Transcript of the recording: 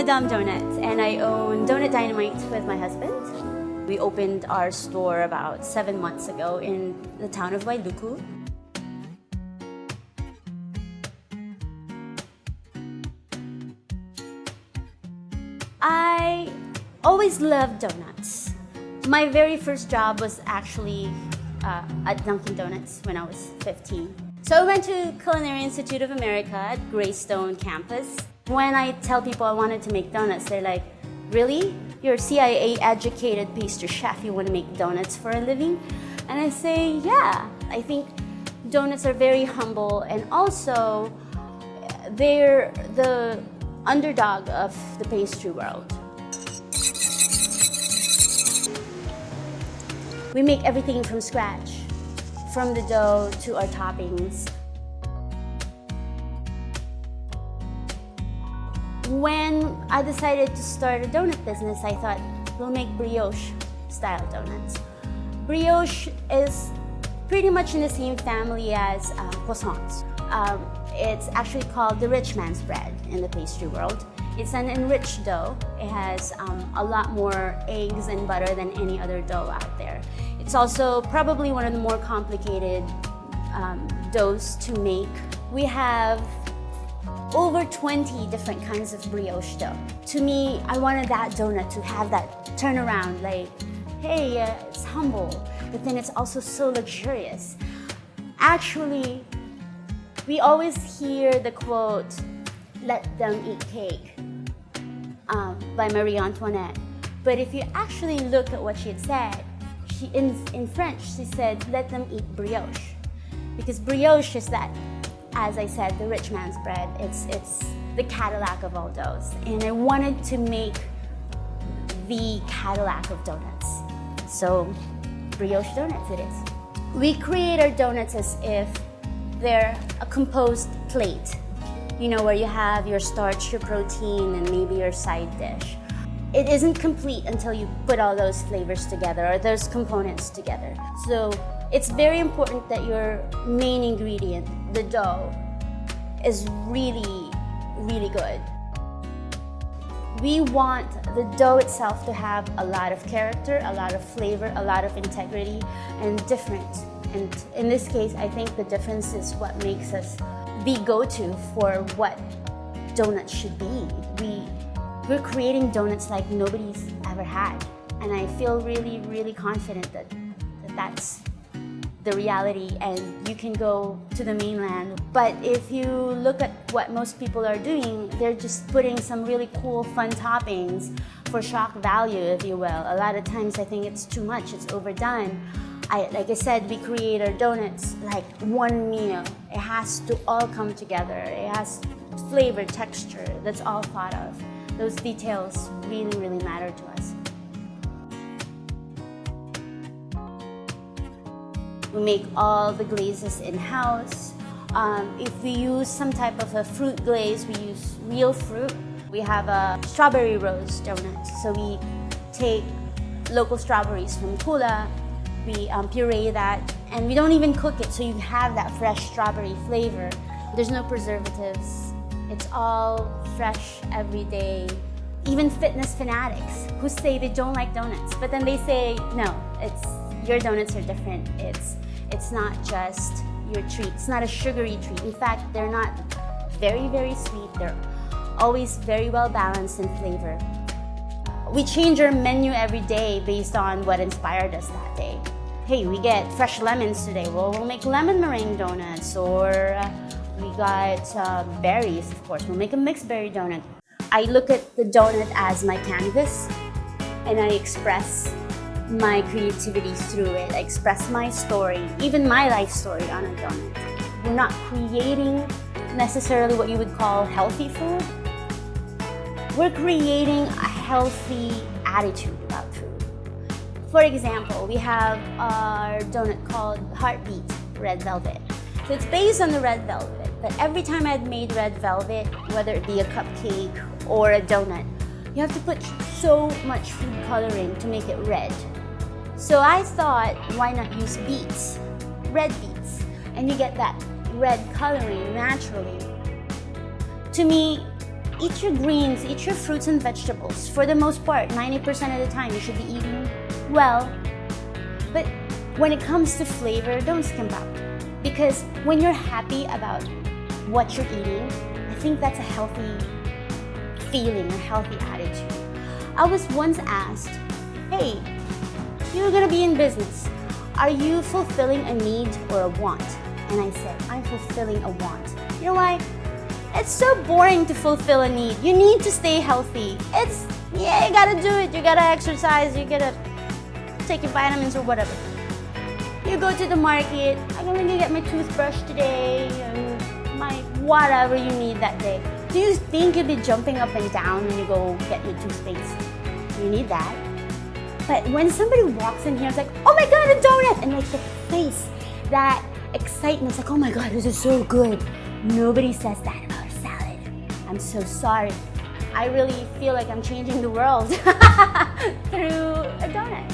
Madame Donuts, and I own Donut Dynamite with my husband. We opened our store about 7 months ago in the town of Wailuku. I always loved donuts. My very first job was actually at Dunkin' Donuts when I was 15. So I went to Culinary Institute of America at Greystone campus. When I tell people I wanted to make donuts, they're like, really? You're a CIA-educated pastry chef, you want to make donuts for a living? And I say, yeah. I think donuts are very humble, and also they're the underdog of the pastry world. We make everything from scratch, from the dough to our toppings. When I decided to start a donut business, I thought we'll make brioche-style donuts. Brioche is pretty much in the same family as croissants. It's actually called the rich man's bread in the pastry world. It's an enriched dough. It has a lot more eggs and butter than any other dough out there. It's also probably one of the more complicated doughs to make. We have over 20 different kinds of brioche dough. To me, I wanted that donut to have that turnaround, like, hey, it's humble, but then it's also so luxurious. Actually, we always hear the quote, "Let them eat cake," by Marie Antoinette. But if you actually look at what she had said, in French, she said, "Let them eat brioche." Because brioche is that, as I said, the rich man's bread. It's the Cadillac of all doughs. And I wanted to make the Cadillac of donuts. So brioche donuts it is. We create our donuts as if they're a composed plate. You know, where you have your starch, your protein, and maybe your side dish. It isn't complete until you put all those flavors together or those components together. So it's very important that your main ingredient, the dough, is really, really good. We want the dough itself to have a lot of character, a lot of flavor, a lot of integrity, and different. And in this case, I think the difference is what makes us the go-to for what donuts should be. We're creating donuts like nobody's ever had. And I feel really, really confident that that's the reality, and you can go to the mainland. But if you look at what most people are doing, they're just putting some really cool, fun toppings for shock value, if you will. A lot of times I think it's too much, it's overdone. Like I said, we create our donuts like one meal. It has to all come together. It has flavor, texture, that's all thought of. Those details really, really matter to us. We make all the glazes in-house. If we use some type of a fruit glaze, we use real fruit. We have a strawberry rose donut. So we take local strawberries from Kula, we puree that, and we don't even cook it, so you have that fresh strawberry flavor. There's no preservatives. It's all fresh every day. Even fitness fanatics who say they don't like donuts, but then they say, no, your donuts are different. It's not just your treat. It's not a sugary treat. In fact, they're not very, very sweet. They're always very well balanced in flavor. We change our menu every day based on what inspired us that day. Hey, we get fresh lemons today. Well, we'll make lemon meringue donuts, or we got berries, of course. We'll make a mixed berry donut. I look at the donut as my canvas, and I express my creativity through it. I express my story, even my life story on a donut. We're not creating necessarily what you would call healthy food. we're creating a healthy attitude about food. For example, we have our donut called Heartbeat Red Velvet. So it's based on the red velvet, but every time I've made red velvet, whether it be a cupcake or a donut, you have to put so much food coloring to make it red. So I thought, why not use beets, red beets, and you get that red coloring naturally. To me, eat your greens, eat your fruits and vegetables. For the most part, 90% of the time, you should be eating well. But when it comes to flavor, don't skimp out. Because when you're happy about what you're eating, I think that's a healthy feeling, a healthy attitude. I was once asked, hey, you're gonna be in business. Are you fulfilling a need or a want? And I said, I'm fulfilling a want. You know why? It's so boring to fulfill a need. You need to stay healthy. You gotta do it. You gotta exercise. You gotta take your vitamins or whatever. You go to the market, I'm gonna get my toothbrush today, and my whatever you need that day. Do you think you'll be jumping up and down when you go get your toothpaste? You need that. But when somebody walks in here, it's like, oh my God, a donut! And like the face, that excitement, it's like, oh my God, this is so good. Nobody says that about a salad. I'm so sorry. I really feel like I'm changing the world through a donut.